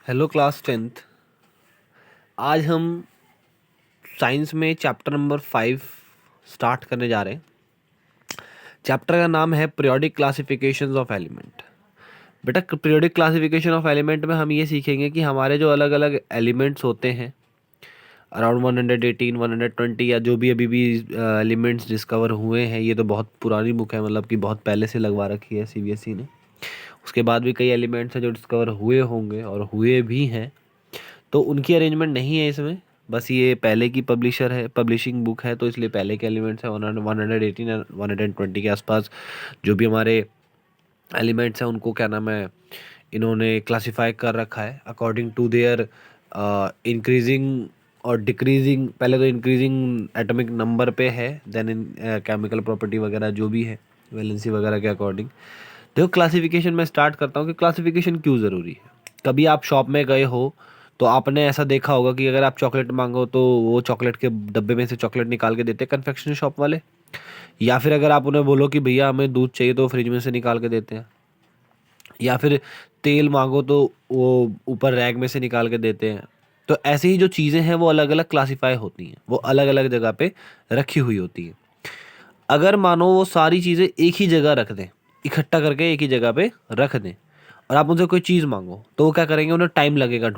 Hello class tenth. आज हम science में चैप्टर नंबर 5 स्टार्ट करने जा रहे हैं। चैप्टर का नाम है पीरियोडिक क्लासिफिकेशंस ऑफ एलिमेंट। बेटा, पीरियोडिक क्लासिफिकेशन ऑफ एलिमेंट में हम ये सीखेंगे कि हमारे जो अलग अलग एलिमेंट्स होते हैं अराउंड 118 120 या जो भी अभी भी एलिमेंट्स डिस्कवर हुए हैं। ये तो बहुत पुरानी बुक है, मतलब कि बहुत पहले से लगवा रखी है सीबीएसई ने। उसके बाद भी कई एलिमेंट्स हैं जो डिस्कवर हुए होंगे और हुए भी हैं, तो उनकी अरेंजमेंट नहीं है इसमें। बस ये पहले की पब्लिशर है, पब्लिशिंग बुक है, तो इसलिए पहले के एलिमेंट्स हैं 118 और 120 के आसपास जो भी हमारे एलिमेंट्स हैं उनको क्या नाम है, इन्होंने क्लासिफाई कर रखा है अकॉर्डिंग टू देयर इंक्रीजिंग और डिक्रीजिंग। पहले तो इंक्रीजिंग एटॉमिक नंबर पे है, देन इन केमिकल प्रॉपर्टी वगैरह जो भी है वैलेंसी वगैरह के अकॉर्डिंग। देखो, क्लासिफिकेशन में स्टार्ट करता हूँ कि क्लासिफिकेशन क्यों ज़रूरी है। कभी आप शॉप में गए हो तो आपने ऐसा देखा होगा कि अगर आप चॉकलेट मांगो तो वो चॉकलेट के डब्बे में से चॉकलेट निकाल के देते हैं कन्फेक्शनरी शॉप वाले, या फिर अगर आप उन्हें बोलो कि भैया हमें दूध चाहिए तो फ्रिज में से निकाल के देते हैं, या फिर तेल मांगो तो वो ऊपर रैक में से निकाल के देते हैं। तो ऐसे ही जो चीज़ें हैं वो अलग अलग क्लासीफाई होती हैं, वो अलग अलग जगह पे रखी हुई होती हैं। अगर मानो वो सारी चीज़ें एक ही जगह रख दें, इकट्ठा करके एक ही जगह पे रख दें, और आप उनसे कोई चीज़ मांगो तो वो क्या करेंगे, उन्हें टाइम लगेगा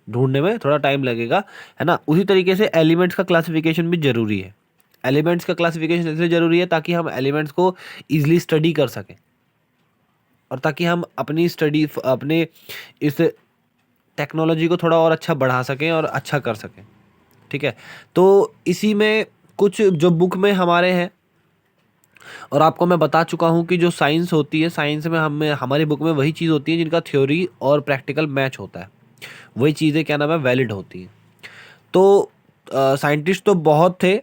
ढूंढने में थोड़ा टाइम लगेगा, है ना। उसी तरीके से एलिमेंट्स का क्लासिफिकेशन भी ज़रूरी है। एलिमेंट्स का क्लासिफिकेशन इसलिए ज़रूरी है ताकि हम एलिमेंट्स को ईजिली स्टडी कर सकें, और ताकि हम अपनी स्टडी अपने इस टेक्नोलॉजी को थोड़ा और अच्छा बढ़ा सकें और अच्छा कर सकें। ठीक है, तो इसी में कुछ जो बुक में हमारे हैं, और आपको मैं बता चुका हूँ कि जो साइंस होती है, साइंस में हमें हमारी बुक में वही चीज़ होती है जिनका थ्योरी और प्रैक्टिकल मैच होता है, वही चीज़ें क्या नाम है वैलिड होती हैं। तो साइंटिस्ट तो बहुत थे,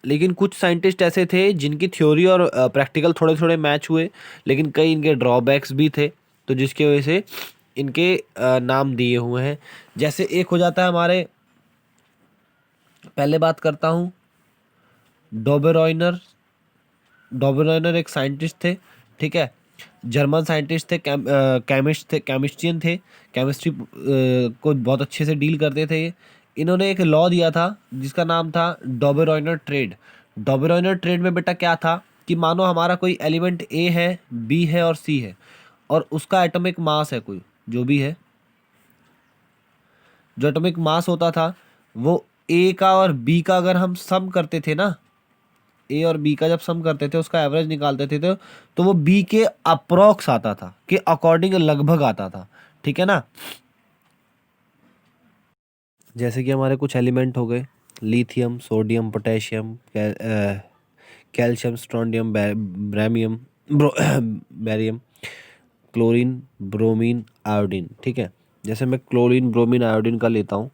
लेकिन कुछ साइंटिस्ट ऐसे थे जिनकी थ्योरी और प्रैक्टिकल थोड़े थोड़े मैच हुए, लेकिन कई इनके ड्रॉबैक्स भी थे, तो जिसकी वजह से इनके नाम दिए हुए हैं। जैसे एक हो जाता है हमारे, पहले बात करता हूँ डोबेरॉयनर। डॉबरॉयनर एक साइंटिस्ट थे, ठीक है, जर्मन साइंटिस्ट थे, केमिस्ट थे, केमिस्ट्रियन थे, केमिस्ट्री को बहुत अच्छे से डील करते थे ये। इन्होंने एक लॉ दिया था जिसका नाम था डॉबरॉयनर ट्रेड। डॉबरॉयनर ट्रेड में बेटा क्या था कि मानो हमारा कोई एलिमेंट ए है, बी है और सी है, और उसका एटॉमिक मास है कोई जो भी है, जो एटॉमिक मास होता था वो ए का और बी का अगर हम सम करते थे ना, ए और बी का जब सम करते थे उसका एवरेज निकालते थे तो वो बी के अप्रोक्स आता था, के अकॉर्डिंग लगभग आता था। ठीक है ना। जैसे कि हमारे कुछ एलिमेंट हो गए, lithium, sodium, potassium, calcium, strontium, ब्रामियम, बैरियम, क्लोरीन, ब्रोमीन, आयोडीन। ठीक है, जैसे मैं क्लोरीन, ब्रोमीन, आयोडीन का लेता हूँ,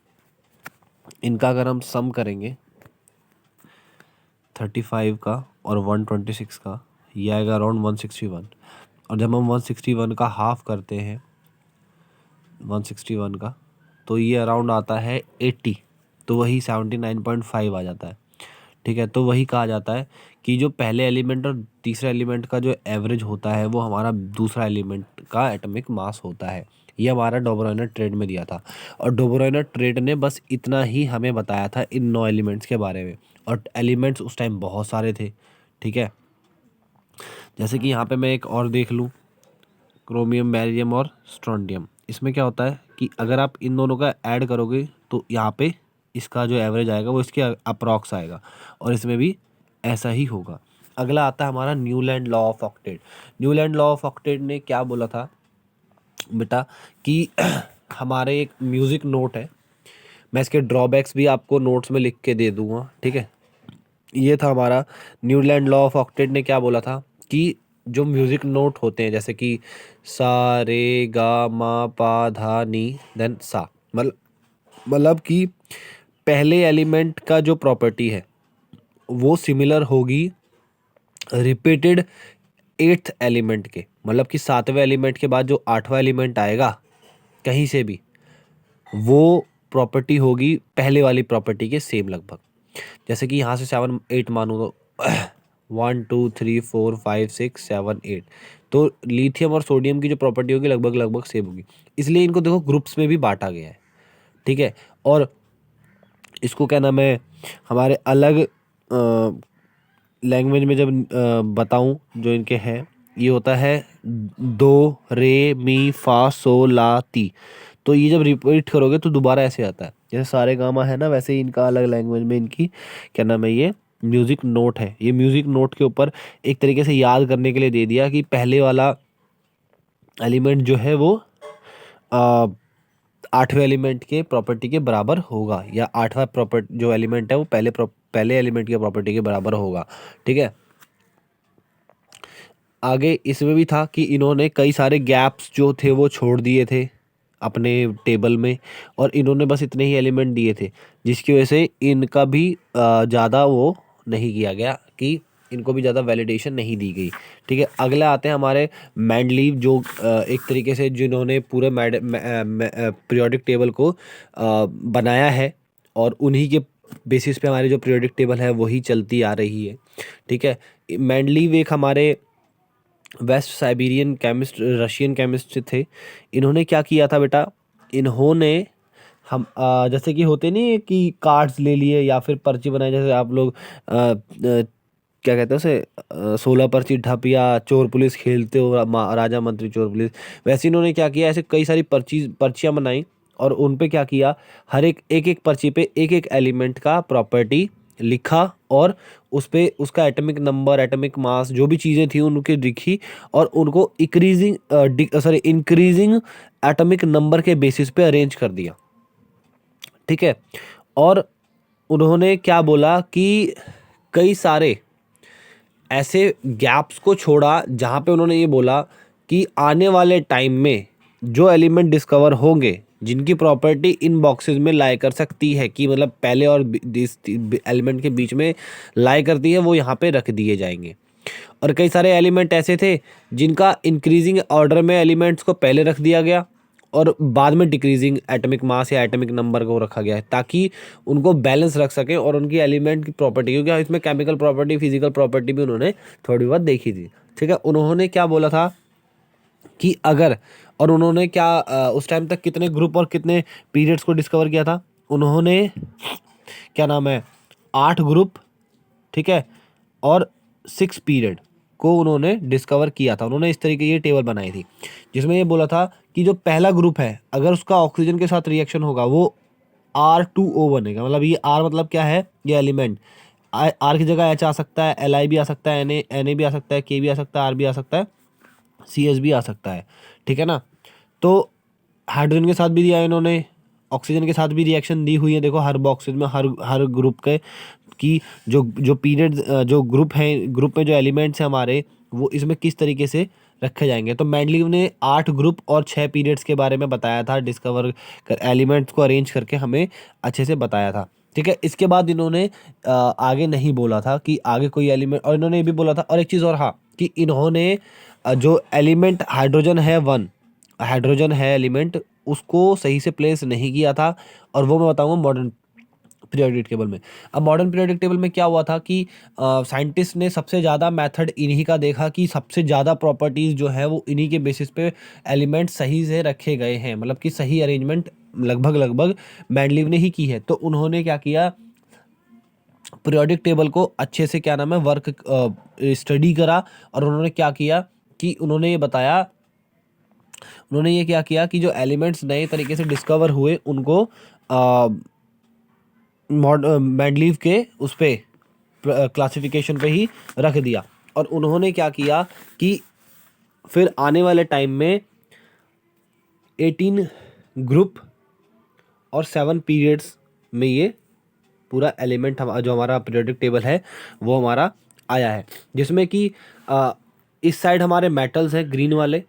इनका अगर हम सम करेंगे 35 का और 126 का, ये आएगा अराउंड 161। और जब हम 161 का हाफ करते हैं 161 का, तो ये अराउंड आता है 80, तो वही 79.5 आ जाता है। ठीक है, तो वही कहा जाता है कि जो पहले एलिमेंट और तीसरे एलिमेंट का जो एवरेज होता है वो हमारा दूसरा एलिमेंट का एटॉमिक मास होता है। ये हमारा डोबरॉयनर ट्रेड में दिया था, और डोबरॉयनर ट्रेड ने बस इतना ही हमें बताया था इन 9 एलिमेंट्स के बारे में, और एलिमेंट्स उस टाइम बहुत सारे थे। ठीक है, जैसे कि यहाँ पे मैं एक और देख लूँ, क्रोमियम, बैरियम और स्ट्रोंडियम। इसमें क्या होता है कि अगर आप इन दोनों का ऐड करोगे तो यहाँ पे इसका जो एवरेज आएगा वो इसके अप्रॉक्स आएगा, और इसमें भी ऐसा ही होगा। अगला आता है हमारा Newland law of octet. Newland law of octet ने क्या बोला था बेटा कि हमारे एक म्यूज़िक नोट है, मैं इसके ड्रॉबैक्स भी आपको नोट्स में लिख के दे दूंगा। ठीक है, ये था हमारा न्यूलैंड लॉ ऑफ ऑक्टेट ने क्या बोला था कि जो म्यूजिक नोट होते हैं जैसे कि सा रे गा मा पा धा नी देन सा, मतलब कि पहले एलिमेंट का जो प्रॉपर्टी है वो सिमिलर होगी रिपीटेड एट्थ एलिमेंट के, मतलब कि सातवें एलिमेंट के बाद जो आठवां एलिमेंट आएगा कहीं से भी, वो प्रॉपर्टी होगी पहले वाली प्रॉपर्टी के सेम लगभग। जैसे कि यहाँ से 7 8 मानूँ तो 1 2 3 4 5 6 7 8। तो लिथियम और सोडियम की जो प्रॉपर्टी होगी लगभग लगभग सेम होगी, इसलिए इनको देखो ग्रुप्स में भी बांटा गया है। ठीक है, और इसको क्या नाम है, हमारे अलग लैंग्वेज में जब बताऊं जो इनके हैं, ये होता है दो रे मी फा सो ला ती। तो ये जब रिपीट करोगे तो दोबारा ऐसे आता है, जैसे सारे गामा है ना, वैसे ही इनका अलग लैंग्वेज में इनकी क्या नाम है, ये म्यूजिक नोट है। ये म्यूजिक नोट के ऊपर एक तरीके से याद करने के लिए दे दिया कि पहले वाला एलिमेंट जो है वो आ, आठवें एलिमेंट के प्रॉपर्टी के बराबर होगा, या आठवां प्रॉपर्टी जो एलिमेंट है वो पहले एलिमेंट की प्रॉपर्टी के बराबर होगा। ठीक है, आगे इसमें भी था कि इन्होंने कई सारे गैप्स जो थे वो छोड़ दिए थे अपने टेबल में, और इन्होंने बस इतने ही एलिमेंट दिए थे, जिसकी वजह से इनका भी ज़्यादा वो नहीं किया गया, कि इनको भी ज़्यादा वैलिडेशन नहीं दी गई। ठीक है, अगला आते हैं हमारे मेंडलीव, जो एक तरीके से जिन्होंने पूरे पीरियोडिक टेबल को बनाया है, और उन्हीं के बेसिस पे हमारी जो पीरियोडिक टेबल है वही चलती आ रही है। ठीक है, मेंडलीव एक हमारे west Siberian chemist, Russian chemist थे। इन्होंने क्या किया था बेटा, इन्होंने हम जैसे कि होते नहीं कि कार्ड्स ले लिए या फिर पर्ची बनाए, जैसे आप लोग क्या कहते हैं उसे, 16 पर्ची ढप या चोर पुलिस खेलते हो, राजा मंत्री चोर पुलिस, वैसे इन्होंने क्या किया, ऐसे कई सारी पर्चियाँ बनाई, और उन पे क्या किया, हर एक एक पर्ची पे एक एक एलिमेंट का प्रॉपर्टी लिखा, और उस पे उसका एटॉमिक नंबर, एटॉमिक मास, जो भी चीज़ें थी उनकी लिखी, और उनको इंक्रीजिंग एटॉमिक नंबर के बेसिस पे अरेंज कर दिया। ठीक है, और उन्होंने क्या बोला कि कई सारे ऐसे गैप्स को छोड़ा जहाँ पे उन्होंने ये बोला कि आने वाले टाइम में जो एलिमेंट डिस्कवर होंगे जिनकी प्रॉपर्टी इन बॉक्सेस में लाई कर सकती है, कि मतलब पहले और एलिमेंट के बीच में लाई करती है, वो यहाँ पे रख दिए जाएंगे। और कई सारे एलिमेंट ऐसे थे जिनका इंक्रीजिंग ऑर्डर में एलिमेंट्स को पहले रख दिया गया, और बाद में डिक्रीजिंग एटॉमिक मास या एटॉमिक नंबर को रखा गया है, ताकि उनको बैलेंस रख सकें, और उनकी एलिमेंट की प्रॉपर्टी, क्योंकि इसमें केमिकल प्रॉपर्टी, फिजिकल प्रॉपर्टी भी उन्होंने थोड़ी बहुत देखी थी। ठीक है, उन्होंने क्या बोला था कि अगर, और उन्होंने क्या उस टाइम तक कितने ग्रुप और कितने पीरियड्स को डिस्कवर किया था, उन्होंने क्या नाम है, 8 ग्रुप, ठीक है, और 6 पीरियड को उन्होंने डिस्कवर किया था। उन्होंने इस तरीके की टेबल बनाई थी, जिसमें ये बोला था कि जो पहला ग्रुप है अगर उसका ऑक्सीजन के साथ रिएक्शन होगा वो R2O बनेगा। मतलब ये R मतलब क्या है, ये एलिमेंट, आर की जगह एच आ सकता है, Li भी आ सकता है, Na भी आ सकता है, K भी आ सकता है, R भी आ सकता है, CS भी आ सकता है। ठीक है ना, तो हाइड्रोजन के साथ भी दिया है इन्होंने, ऑक्सीजन के साथ भी रिएक्शन दी हुई है। देखो हर बॉक्सेज में हर हर ग्रुप के कि जो जो पीरियड जो ग्रुप हैं, ग्रुप में जो एलिमेंट्स हैं हमारे, वो इसमें किस तरीके से रखे जाएंगे। तो मेंडलीव ने 8 ग्रुप और 6 पीरियड्स के बारे में बताया था, डिस्कवर कर एलिमेंट्स को अरेंज करके हमें अच्छे से बताया था। ठीक है, इसके बाद इन्होंने आगे नहीं बोला था कि आगे कोई एलिमेंट, और इन्होंने ये भी बोला था, और एक चीज़ और, हाँ, कि इन्होंने जो एलिमेंट हाइड्रोजन है, हाइड्रोजन है एलिमेंट, उसको सही से प्लेस नहीं किया था, और वो मैं बताऊंगा मॉडर्न पीरियोडिक टेबल में। अब मॉडर्न पीरियोडिक टेबल में क्या हुआ था कि साइंटिस्ट ने सबसे ज़्यादा मेथड इन्हीं का देखा, कि सबसे ज़्यादा प्रॉपर्टीज़ जो है वो इन्हीं के बेसिस पे एलिमेंट सही से रखे गए हैं, मतलब कि सही अरेंजमेंट लगभग लगभग मेंडलीव ने ही की है। तो उन्होंने क्या किया, पीरियोडिक टेबल को अच्छे से क्या नाम है वर्क स्टडी करा, और उन्होंने क्या किया कि उन्होंने ये क्या किया कि जो एलिमेंट्स नए तरीके से डिस्कवर हुए उनको मेंडलीव के उस पे क्लासिफिकेशन पे ही रख दिया। और उन्होंने क्या किया कि फिर आने वाले टाइम में 18 ग्रुप और 7 पीरियड्स में ये पूरा एलिमेंट जो हमारा पीरियोडिक टेबल है वो हमारा आया है, जिसमें कि इस साइड हमारे मेटल्स हैं ग्रीन वाले,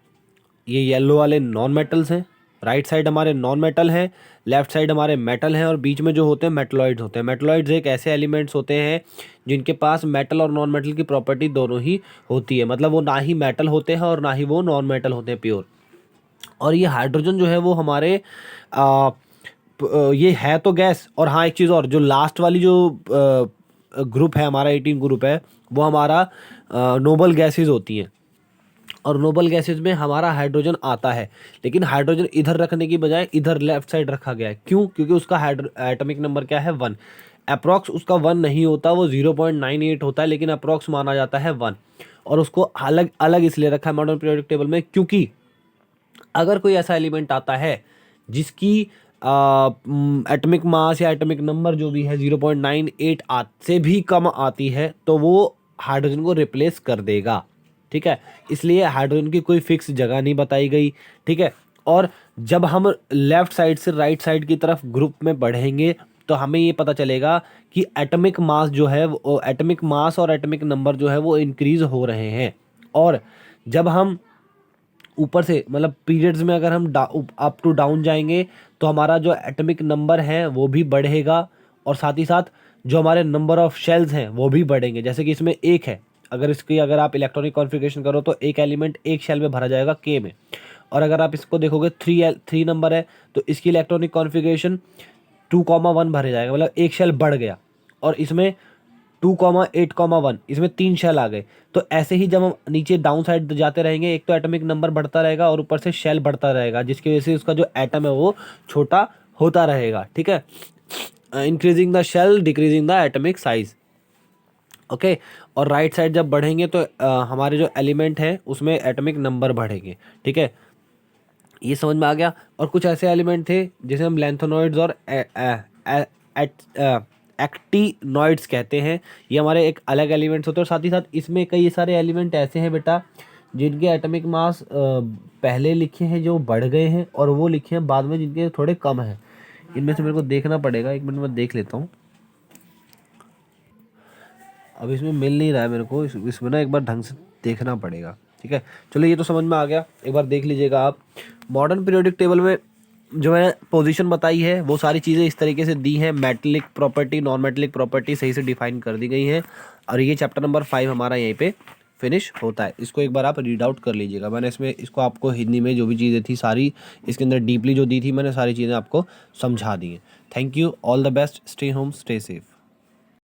ये येलो वाले नॉन मेटल्स हैं, राइट साइड हमारे नॉन मेटल हैं, लेफ्ट साइड हमारे मेटल हैं, और बीच में जो होते हैं मेटलॉइड्स होते हैं। मेटलॉइड्स एक ऐसे एलिमेंट्स होते हैं जिनके पास मेटल और नॉन मेटल की प्रॉपर्टी दोनों ही होती है, मतलब वो ना ही मेटल होते हैं और ना ही वो नॉन मेटल होते हैं प्योर। और ये हाइड्रोजन जो है वो हमारे ये है तो गैस, और हाँ एक चीज़ और, जो लास्ट वाली जो ग्रुप है हमारा 18 ग्रुप है वो हमारा नोबल गैसेज होती हैं, और नोबल गैसेज में हमारा हाइड्रोजन आता है, लेकिन हाइड्रोजन इधर रखने की बजाय इधर लेफ्ट साइड रखा गया है। क्यों? क्योंकि उसका एटॉमिक नंबर क्या है 1। अप्रॉक्स उसका 1 नहीं होता, वो 0.98 होता है, लेकिन अप्रॉक्स माना जाता है 1। और उसको अलग अलग इसलिए रखा है मॉडर्न पीरियोडिक टेबल में, क्योंकि अगर कोई ऐसा एलिमेंट आता है जिसकी एटॉमिक मास या एटॉमिक नंबर जो भी है 0.98 से भी कम आती है, तो वो हाइड्रोजन को रिप्लेस कर देगा। ठीक है, इसलिए हाइड्रोजन की कोई फिक्स जगह नहीं बताई गई। ठीक है, और जब हम लेफ्ट साइड से राइट साइड की तरफ ग्रुप में बढ़ेंगे तो हमें ये पता चलेगा कि एटॉमिक मास जो है वो एटॉमिक मास और एटॉमिक नंबर जो है वो इंक्रीज हो रहे हैं। और जब हम ऊपर से मतलब पीरियड्स में अगर हम अप टू डाउन जाएंगे तो हमारा जो एटॉमिक नंबर है वो भी बढ़ेगा, और साथ ही साथ जो हमारे नंबर ऑफ शेल्स हैं वो भी बढ़ेंगे। जैसे कि इसमें एक है, अगर आप इलेक्ट्रॉनिक कॉन्फ़िगरेशन करो तो एक एलिमेंट एक शेल में भरा जाएगा के में, और अगर आप इसको देखोगे 3 नंबर है तो इसकी इलेक्ट्रॉनिक कॉन्फ़िगरेशन 2,1 भरे जाएगा, मतलब एक शेल बढ़ गया। और इसमें 2,8,1 इसमें 3 शेल आ गए। तो ऐसे ही जब हम नीचे डाउन साइड जाते रहेंगे, एक तो एटॉमिक नंबर बढ़ता रहेगा और ऊपर से शेल बढ़ता रहेगा, जिसकी वजह से उसका जो एटम है वो छोटा होता रहेगा। ठीक है, increasing the shell decreasing the atomic size. Okay, और राइट साइड जब बढ़ेंगे तो हमारे जो एलिमेंट हैं उसमें एटॉमिक नंबर बढ़ेंगे। ठीक है, ये समझ में आ गया। और कुछ ऐसे एलिमेंट थे जिसे हम लैंथोनॉइड्स और एक्टिनॉइड्स कहते हैं, ये हमारे एक अलग एलिमेंट्स होते हैं। और साथ ही साथ इसमें कई सारे एलिमेंट ऐसे हैं बेटा जिनके एटॉमिक मास पहले लिखे हैं जो बढ़ गए हैं, और वो लिखे हैं बाद में जिनके थोड़े कम हैं। इनमें से मेरे को देखना पड़ेगा, एक मिनट में देख लेता हूँ। अब इसमें मिल नहीं रहा है मेरे को, इसमें ना एक बार ढंग से देखना पड़ेगा। ठीक है, चलो ये तो समझ में आ गया, एक बार देख लीजिएगा आप। मॉडर्न पीरियोडिक टेबल में जो है पोजीशन बताई है वो सारी चीज़ें इस तरीके से दी हैं। Metallic property, non metallic property सही से डिफाइन कर दी गई हैं, और ये चैप्टर नंबर 5 हमारा यहीं पे फिनिश होता है। इसको एक बार आप रीड आउट कर लीजिएगा। मैंने इसको आपको हिंदी में जो भी चीज़ें थी सारी इसके अंदर डीपली जो दी थी मैंने सारी चीज़ें आपको समझा दी हैं। Thank you, all the best, stay home, stay safe.